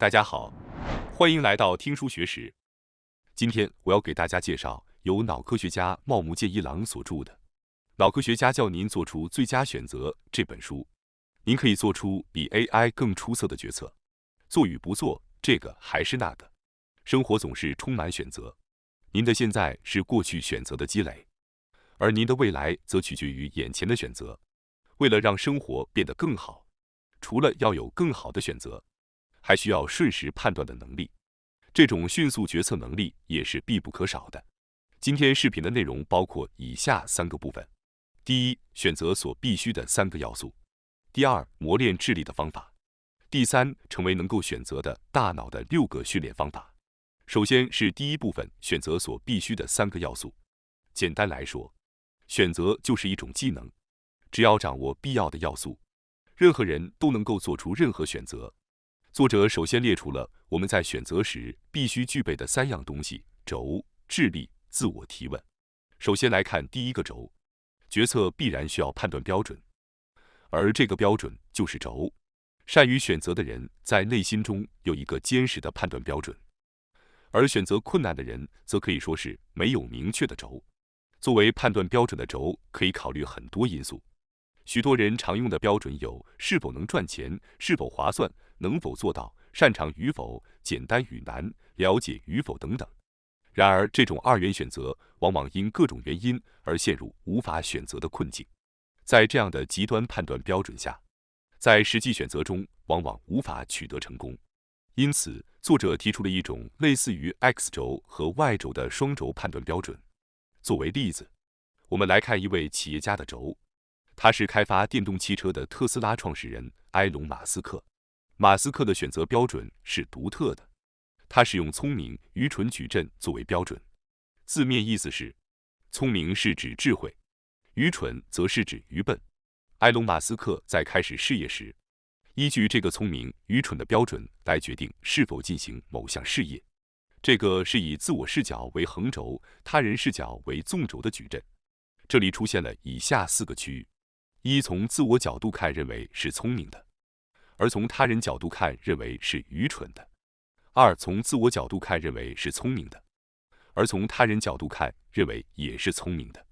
大家好，欢迎来到听书学史。今天我要给大家介绍由脑科学家茂木健一郎所著的《脑科学家教您做出最佳选择》这本书。您可以做出比 AI 更出色的决策。做与不做，这个还是那个。生活总是充满选择，您的现在是过去选择的积累，而您的未来则取决于眼前的选择。为了让生活变得更好，除了要有更好的选择，还需要瞬时判断的能力，这种迅速决策能力也是必不可少的。今天视频的内容包括以下3个部分：第一，选择所必须的3个要素；第二，磨练智力的方法；第三，成为能够选择的大脑的6个训练方法。首先是第一部分，选择所必须的3个要素。简单来说，选择就是一种技能，只要掌握必要的要素，任何人都能够做出任何选择。作者首先列出了我们在选择时必须具备的3样东西：轴、智力、自我提问。首先来看第一个轴，决策必然需要判断标准，而这个标准就是轴。善于选择的人在内心中有一个坚实的判断标准，而选择困难的人则可以说是没有明确的轴。作为判断标准的轴，可以考虑很多因素。许多人常用的标准有是否能赚钱、是否划算、能否做到、擅长与否、简单与难、了解与否等等。然而，这种2元选择往往因各种原因而陷入无法选择的困境。在这样的极端判断标准下，在实际选择中往往无法取得成功。因此，作者提出了一种类似于 X 轴和 Y 轴的双轴判断标准。作为例子，我们来看一位企业家的轴。他是开发电动汽车的特斯拉创始人埃隆·马斯克。马斯克的选择标准是独特的，他使用聪明、愚蠢矩阵作为标准。字面意思是，聪明是指智慧，愚蠢则是指愚笨。埃隆·马斯克在开始事业时，依据这个聪明、愚蠢的标准来决定是否进行某项事业。这个是以自我视角为横轴、他人视角为纵轴的矩阵。这里出现了以下4个区域。一，从自我角度看认为是聪明的，而从他人角度看认为是愚蠢的。2，从自我角度看认为是聪明的，而从他人角度看认为也是聪明的。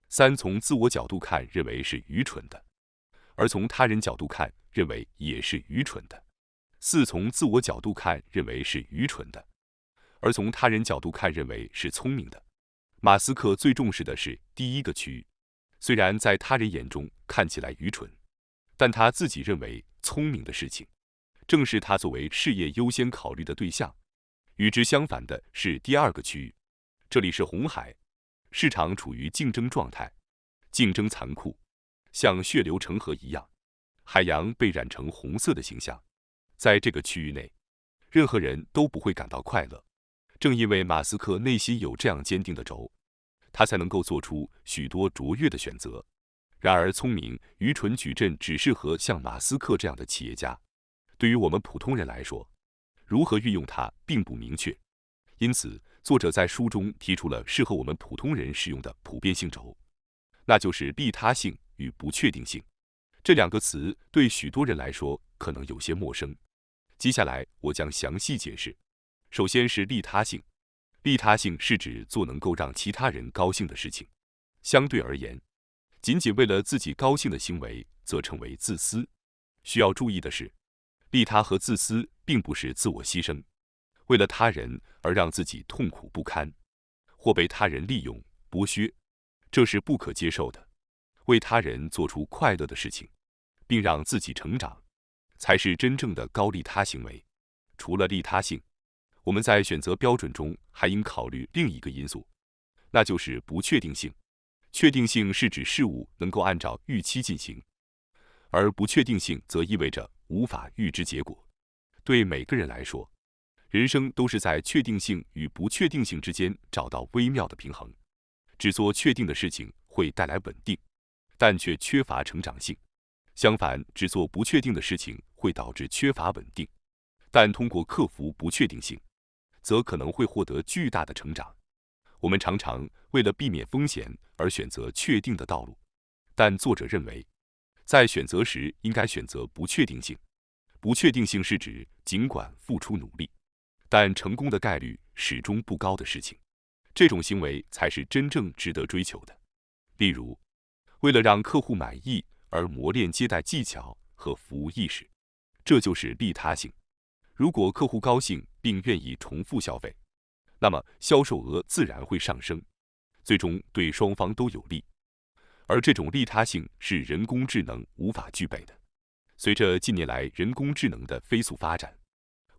3，从自我角度看认为是愚蠢的，而从他人角度看认为也是愚蠢的。4，从自我角度看认为是愚蠢的，而从他人角度看认为是聪明的。马斯克最重视的是第一个区域。虽然在他人眼中看起来愚蠢，但他自己认为聪明的事情，正是他作为事业优先考虑的对象。与之相反的是第2个区域，这里是红海，市场处于竞争状态，竞争残酷，像血流成河一样，海洋被染成红色的形象。在这个区域内，任何人都不会感到快乐。正因为马斯克内心有这样坚定的轴，他才能够做出许多卓越的选择。然而，聪明、愚蠢矩阵只适合像马斯克这样的企业家。对于我们普通人来说，如何运用它并不明确。因此，作者在书中提出了适合我们普通人使用的普遍性轴，那就是利他性与不确定性。这2个词对许多人来说可能有些陌生。接下来，我将详细解释。首先是利他性。利他性是指做能够让其他人高兴的事情。相对而言，仅仅为了自己高兴的行为则称为自私。需要注意的是，利他和自私并不是自我牺牲，为了他人而让自己痛苦不堪，或被他人利用、剥削，这是不可接受的。为他人做出快乐的事情，并让自己成长，才是真正的高利他行为。除了利他性，我们在选择标准中还应考虑另一个因素，那就是不确定性。确定性是指事物能够按照预期进行，而不确定性则意味着无法预知结果。对每个人来说，人生都是在确定性与不确定性之间找到微妙的平衡。只做确定的事情会带来稳定，但却缺乏成长性。相反，只做不确定的事情会导致缺乏稳定，但通过克服不确定性，则可能会获得巨大的成长。我们常常为了避免风险而选择确定的道路，但作者认为，在选择时应该选择不确定性。不确定性是指尽管付出努力，但成功的概率始终不高的事情，这种行为才是真正值得追求的。例如，为了让客户满意而磨练接待技巧和服务意识，这就是利他性。如果客户高兴并愿意重复消费，那么销售额自然会上升，最终对双方都有利。而这种利他性是人工智能无法具备的。随着近年来人工智能的飞速发展，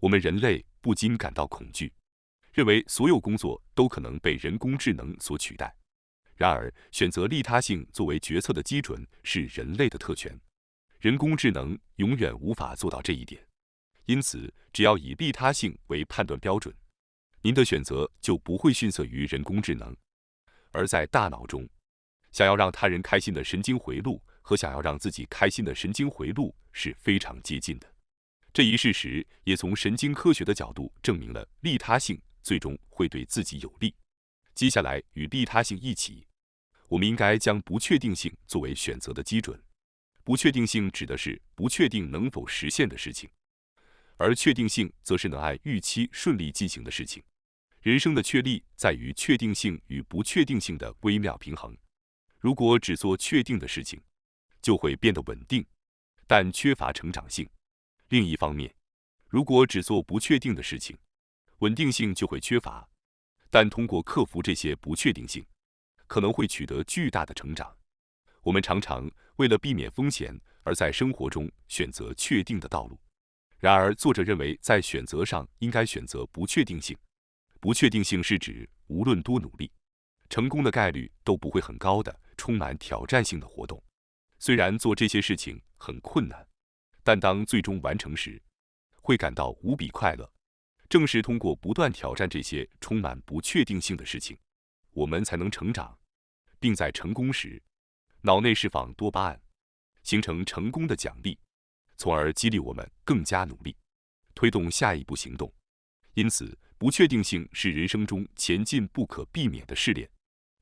我们人类不禁感到恐惧，认为所有工作都可能被人工智能所取代。然而，选择利他性作为决策的基准是人类的特权，人工智能永远无法做到这一点。因此，只要以利他性为判断标准，您的选择就不会逊色于人工智能。而在大脑中，想要让他人开心的神经回路和想要让自己开心的神经回路是非常接近的。这一事实也从神经科学的角度证明了利他性最终会对自己有利。接下来，与利他性一起，我们应该将不确定性作为选择的基准。不确定性指的是不确定能否实现的事情，而确定性则是能按预期顺利进行的事情。人生的确立在于确定性与不确定性的微妙平衡。如果只做确定的事情，就会变得稳定，但缺乏成长性。另一方面，如果只做不确定的事情，稳定性就会缺乏，但通过克服这些不确定性，可能会取得巨大的成长。我们常常为了避免风险而在生活中选择确定的道路，然而作者认为在选择上应该选择不确定性。不确定性是指无论多努力，成功的概率都不会很高的充满挑战性的活动。虽然做这些事情很困难，但当最终完成时，会感到无比快乐。正是通过不断挑战这些充满不确定性的事情，我们才能成长，并在成功时，脑内释放多巴胺，形成成功的奖励，从而激励我们更加努力，推动下一步行动。因此，不确定性是人生中前进不可避免的试炼。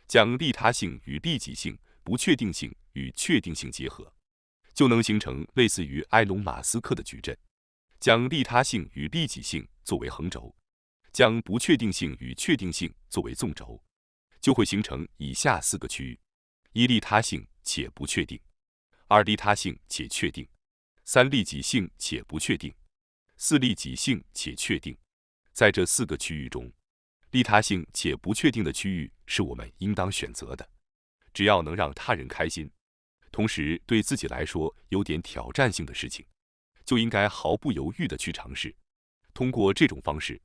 将利他性与利己性、不确定性与确定性结合，就能形成类似于埃隆·马斯克的矩阵。将利他性与利己性作为横轴，将不确定性与确定性作为纵轴，就会形成以下4个区域：一、利他性且不确定；二、利他性且确定；三、利己性且不确定；四、利己性且确定。在这4个区域中，利他性且不确定的区域是我们应当选择的。只要能让他人开心，同时对自己来说有点挑战性的事情，就应该毫不犹豫地去尝试。通过这种方式，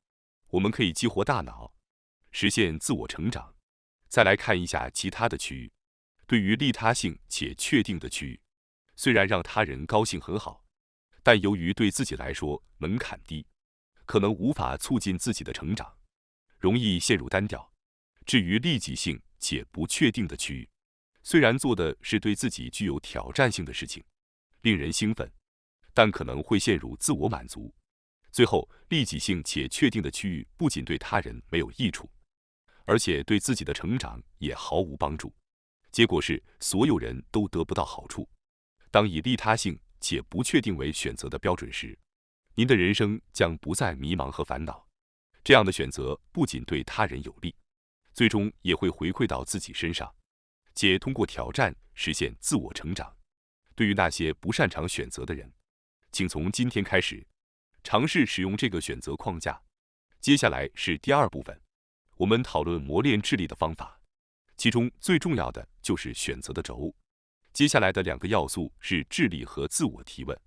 我们可以激活大脑，实现自我成长。再来看一下其他的区域。对于利他性且确定的区域，虽然让他人高兴很好，但由于对自己来说门槛低，可能无法促进自己的成长，容易陷入单调。至于利己性且不确定的区域，虽然做的是对自己具有挑战性的事情，令人兴奋，但可能会陷入自我满足。最后，利己性且确定的区域不仅对他人没有益处，而且对自己的成长也毫无帮助。结果是所有人都得不到好处。当以利他性且不确定为选择的标准时，您的人生将不再迷茫和烦恼。这样的选择不仅对他人有利，最终也会回馈到自己身上，且通过挑战实现自我成长。对于那些不擅长选择的人，请从今天开始尝试使用这个选择框架。接下来是第2部分，我们讨论磨练智力的方法，其中最重要的就是选择的轴。接下来的2个要素是智力和自我提问，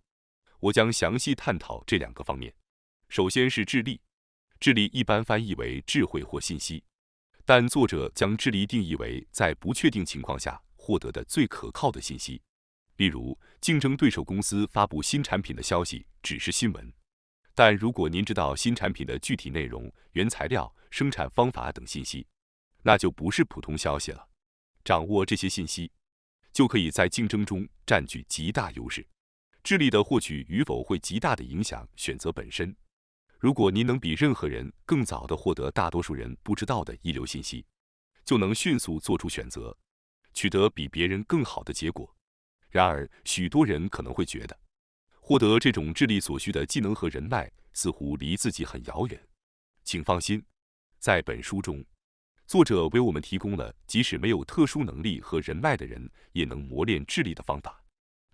我将详细探讨这2个方面。首先是智力，智力一般翻译为智慧或信息，但作者将智力定义为在不确定情况下获得的最可靠的信息。例如，竞争对手公司发布新产品的消息只是新闻，但如果您知道新产品的具体内容、原材料、生产方法等信息，那就不是普通消息了。掌握这些信息，就可以在竞争中占据极大优势。智力的获取与否会极大地影响选择本身。如果您能比任何人更早地获得大多数人不知道的一流信息，就能迅速做出选择，取得比别人更好的结果。然而，许多人可能会觉得，获得这种智力所需的技能和人脉似乎离自己很遥远。请放心，在本书中，作者为我们提供了即使没有特殊能力和人脉的人也能磨练智力的方法。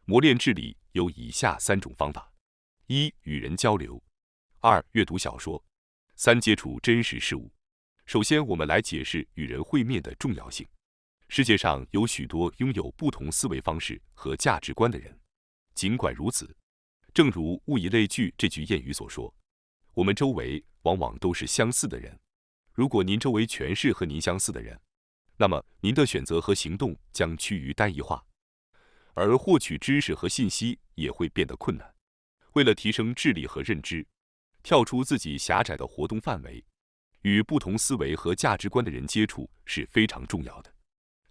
磨练智力有以下3种方法：一、与人交流；二、阅读小说；三、接触真实事物。首先，我们来解释与人会面的重要性。世界上有许多拥有不同思维方式和价值观的人，尽管如此，正如物以类聚这句谚语所说，我们周围往往都是相似的人。如果您周围全是和您相似的人，那么您的选择和行动将趋于单一化，而获取知识和信息也会变得困难。为了提升智力和认知，跳出自己狭窄的活动范围，与不同思维和价值观的人接触是非常重要的。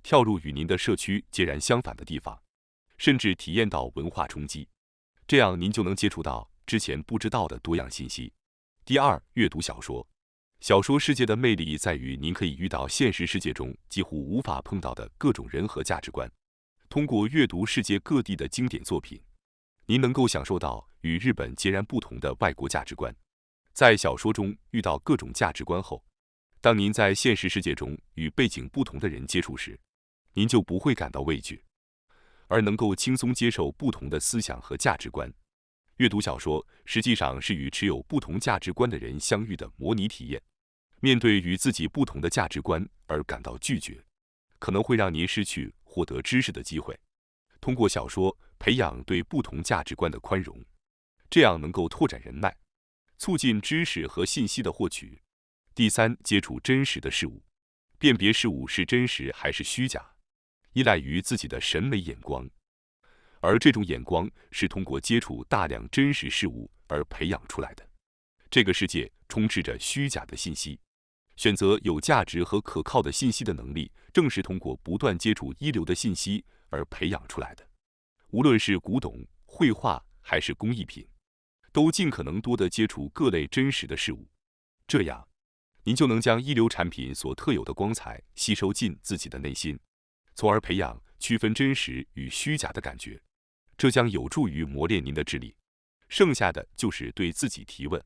跳入与您的社区截然相反的地方，甚至体验到文化冲击，这样您就能接触到之前不知道的多样信息。第二，阅读小说。小说世界的魅力在于您可以遇到现实世界中几乎无法碰到的各种人和价值观。通过阅读世界各地的经典作品，您能够享受到与日本截然不同的外国价值观。在小说中遇到各种价值观后，当您在现实世界中与背景不同的人接触时，您就不会感到畏惧，而能够轻松接受不同的思想和价值观。阅读小说实际上是与持有不同价值观的人相遇的模拟体验。面对与自己不同的价值观而感到拒绝，可能会让您失去获得知识的机会。通过小说培养对不同价值观的宽容，这样能够拓展人脉，促进知识和信息的获取。第三，接触真实的事物。辨别事物是真实还是虚假，依赖于自己的审美眼光，而这种眼光是通过接触大量真实事物而培养出来的。这个世界充斥着虚假的信息，选择有价值和可靠的信息的能力，正是通过不断接触一流的信息而培养出来的。无论是古董、绘画还是工艺品，都尽可能多地接触各类真实的事物，这样您就能将一流产品所特有的光彩吸收进自己的内心，从而培养区分真实与虚假的感觉。这将有助于磨练您的智力。剩下的就是对自己提问。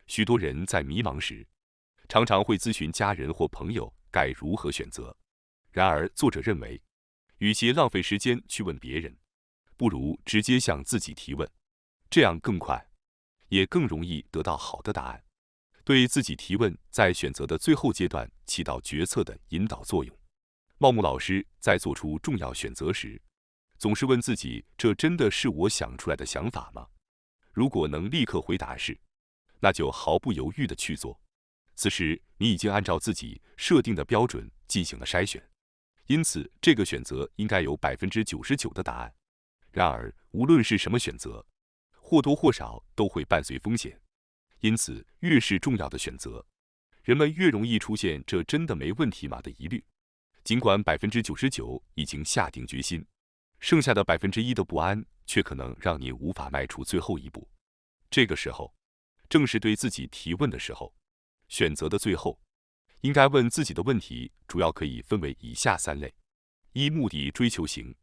许多人在迷茫时，常常会咨询家人或朋友该如何选择。然而，作者认为，与其浪费时间去问别人，不如直接向自己提问，这样更快，也更容易得到好的答案。对自己提问，在选择的最后阶段起到决策的引导作用。茂木老师在做出重要选择时，总是问自己：这真的是我想出来的想法吗？如果能立刻回答是，那就毫不犹豫地去做。此时，你已经按照自己设定的标准进行了筛选，因此这个选择应该有99%的答案。然而，无论是什么选择，或多或少都会伴随风险。因此，越是重要的选择，人们越容易出现“这真的没问题吗”的疑虑。尽管99%已经下定决心，剩下的1%的不安却可能让你无法迈出最后一步。这个时候，正是对自己提问的时候。选择的最后，应该问自己的问题主要可以分为以下3类：一、目的追求型；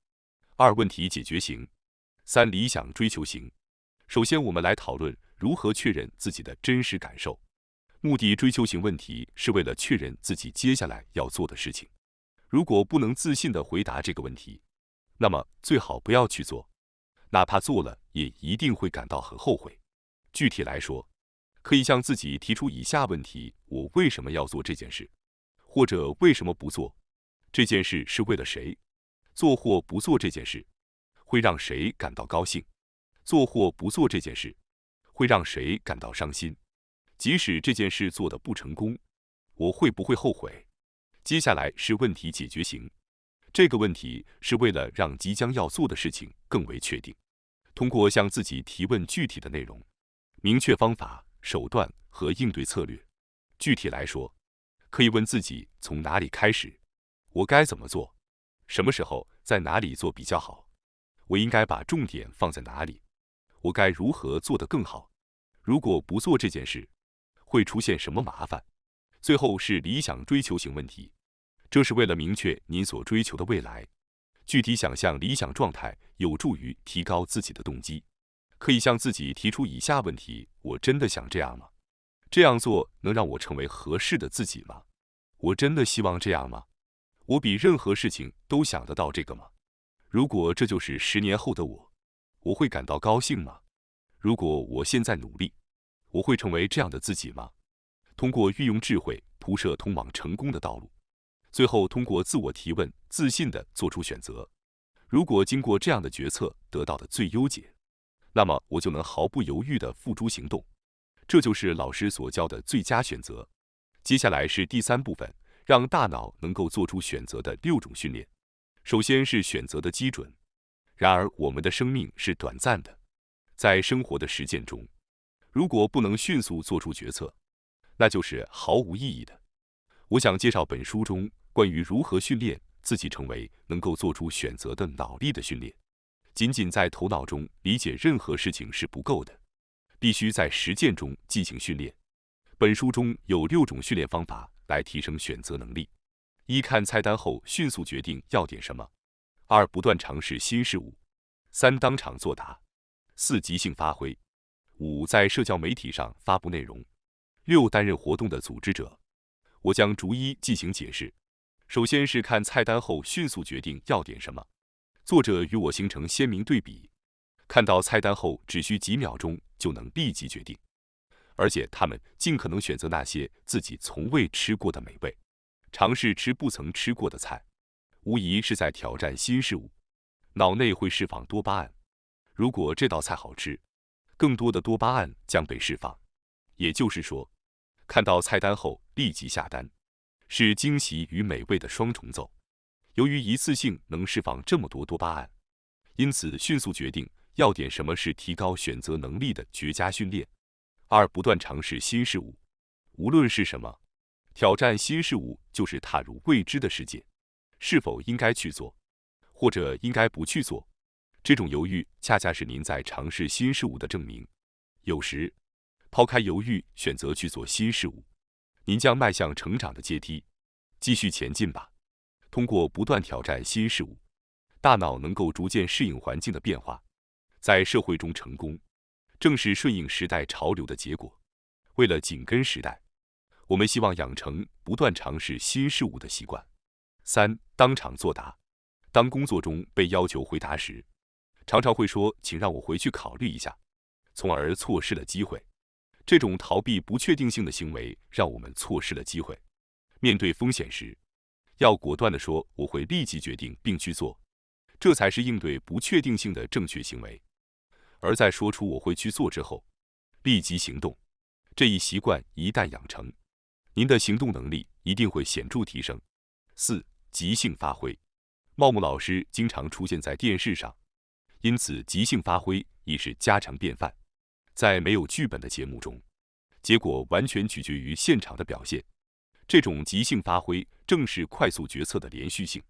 二、问题解决型；三、理想追求型。首先，我们来讨论如何确认自己的真实感受。目的追求型问题是为了确认自己接下来要做的事情。如果不能自信地回答这个问题，那么最好不要去做，哪怕做了，也一定会感到很后悔。具体来说，可以向自己提出以下问题：我为什么要做这件事？或者为什么不做？这件事是为了谁？做或不做这件事，会让谁感到高兴？做或不做这件事，会让谁感到伤心？即使这件事做得不成功，我会不会后悔？接下来是问题解决型。这个问题是为了让即将要做的事情更为确定。通过向自己提问具体的内容，明确方法、手段和应对策略。具体来说，可以问自己从哪里开始，我该怎么做，什么时候在哪里做比较好，我应该把重点放在哪里，我该如何做得更好，如果不做这件事，会出现什么麻烦。最后是理想追求型问题，这是为了明确您所追求的未来。具体想象理想状态有助于提高自己的动机，可以向自己提出以下问题：我真的想这样吗？这样做能让我成为合适的自己吗？我真的希望这样吗？我比任何事情都想得到这个吗？如果这就是10年后的我，我会感到高兴吗？如果我现在努力，我会成为这样的自己吗？通过运用智慧铺设通往成功的道路，最后通过自我提问，自信地做出选择。如果经过这样的决策得到的最优解，那么我就能毫不犹豫地付诸行动。这就是老师所教的最佳选择。接下来是第3部分，让大脑能够做出选择的6种训练。首先是选择的基准。然而，我们的生命是短暂的，在生活的实践中，如果不能迅速做出决策，那就是毫无意义的。我想介绍本书中关于如何训练自己成为能够做出选择的脑力的训练。仅仅在头脑中理解任何事情是不够的，必须在实践中进行训练。本书中有6种训练方法来提升选择能力。1. 看菜单后迅速决定要点什么。2. 不断尝试新事物。3. 当场作答。4. 即兴发挥。5. 在社交媒体上发布内容。6. 担任活动的组织者。我将逐一进行解释。首先是看菜单后迅速决定要点什么。作者与我形成鲜明对比，看到菜单后只需几秒钟就能立即决定，而且他们尽可能选择那些自己从未吃过的美味，尝试吃不曾吃过的菜，无疑是在挑战新事物。脑内会释放多巴胺，如果这道菜好吃，更多的多巴胺将被释放。也就是说，看到菜单后立即下单，是惊喜与美味的双重奏。由于一次性能释放这么多多巴胺，因此迅速决定要点什么是提高选择能力的绝佳训练。2. 不断尝试新事物。无论是什么，挑战新事物就是踏入未知的世界。是否应该去做，或者应该不去做，这种犹豫恰恰是您在尝试新事物的证明。有时，抛开犹豫，选择去做新事物，您将迈向成长的阶梯。继续前进吧。通过不断挑战新事物，大脑能够逐渐适应环境的变化，在社会中成功，正是顺应时代潮流的结果。为了紧跟时代，我们希望养成不断尝试新事物的习惯。3. 当场作答。当工作中被要求回答时，常常会说请让我回去考虑一下，从而错失了机会。这种逃避不确定性的行为让我们错失了机会。面对风险时，要果断地说我会立即决定并去做，这才是应对不确定性的正确行为。而在说出我会去做之后，立即行动，这一习惯一旦养成，您的行动能力一定会显著提升。4. 即兴发挥。茂木老师经常出现在电视上，因此即兴发挥已是家常便饭。在没有剧本的节目中，结果完全取决于现场的表现。这种即兴发挥正是快速决策的连续性。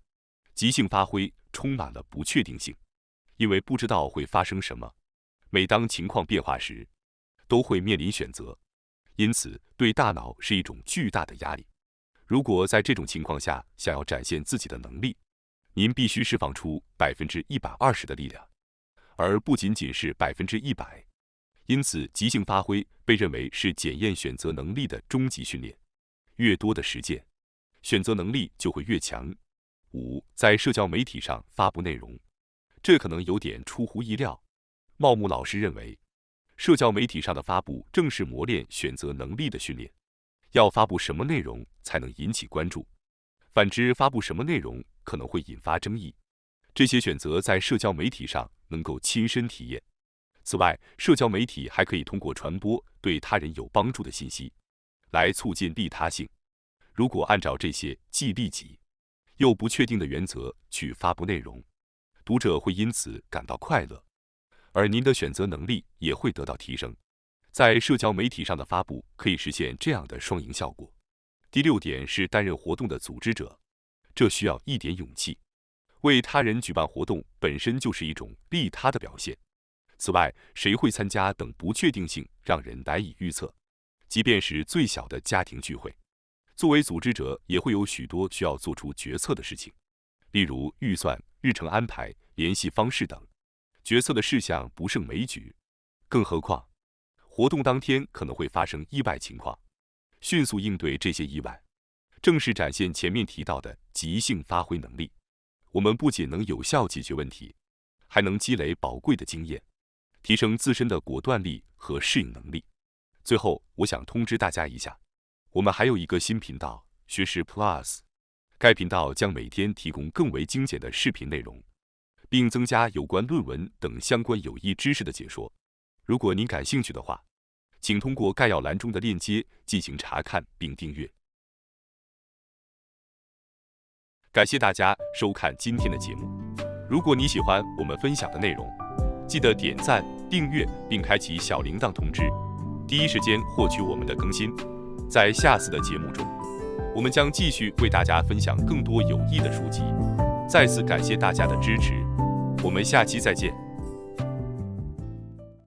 即兴发挥充满了不确定性，因为不知道会发生什么。每当情况变化时，都会面临选择，因此对大脑是一种巨大的压力。如果在这种情况下想要展现自己的能力，您必须释放出120%的力量，而不仅仅是100%。因此，即兴发挥被认为是检验选择能力的终极训练。越多的实践，选择能力就会越强。5. 在社交媒体上发布内容。这可能有点出乎意料。茂木老师认为，社交媒体上的发布正是磨练选择能力的训练。要发布什么内容才能引起关注？反之，发布什么内容可能会引发争议。这些选择在社交媒体上能够亲身体验。此外，社交媒体还可以通过传播对他人有帮助的信息，来促进利他性。如果按照这些既利己又不确定的原则去发布内容，读者会因此感到快乐，而您的选择能力也会得到提升。在社交媒体上的发布可以实现这样的双赢效果。第6点是担任活动的组织者，这需要一点勇气。为他人举办活动本身就是一种利他的表现。此外，谁会参加等不确定性让人难以预测，即便是最小的家庭聚会，作为组织者也会有许多需要做出决策的事情，例如预算、日程安排、联系方式等。决策的事项不胜枚举，更何况，活动当天可能会发生意外情况，迅速应对这些意外，正是展现前面提到的即兴发挥能力。我们不仅能有效解决问题，还能积累宝贵的经验，提升自身的果断力和适应能力。最后，我想通知大家一下，我们还有一个新频道——学识 Plus。该频道将每天提供更为精简的视频内容，并增加有关论文等相关有益知识的解说。如果您感兴趣的话，请通过概要栏中的链接进行查看并订阅。感谢大家收看今天的节目。如果你喜欢我们分享的内容，记得点赞、订阅并开启小铃铛通知，第一时间获取我们的更新。在下次的节目中，我们将继续为大家分享更多有益的书籍。再次感谢大家的支持，我们下期再见。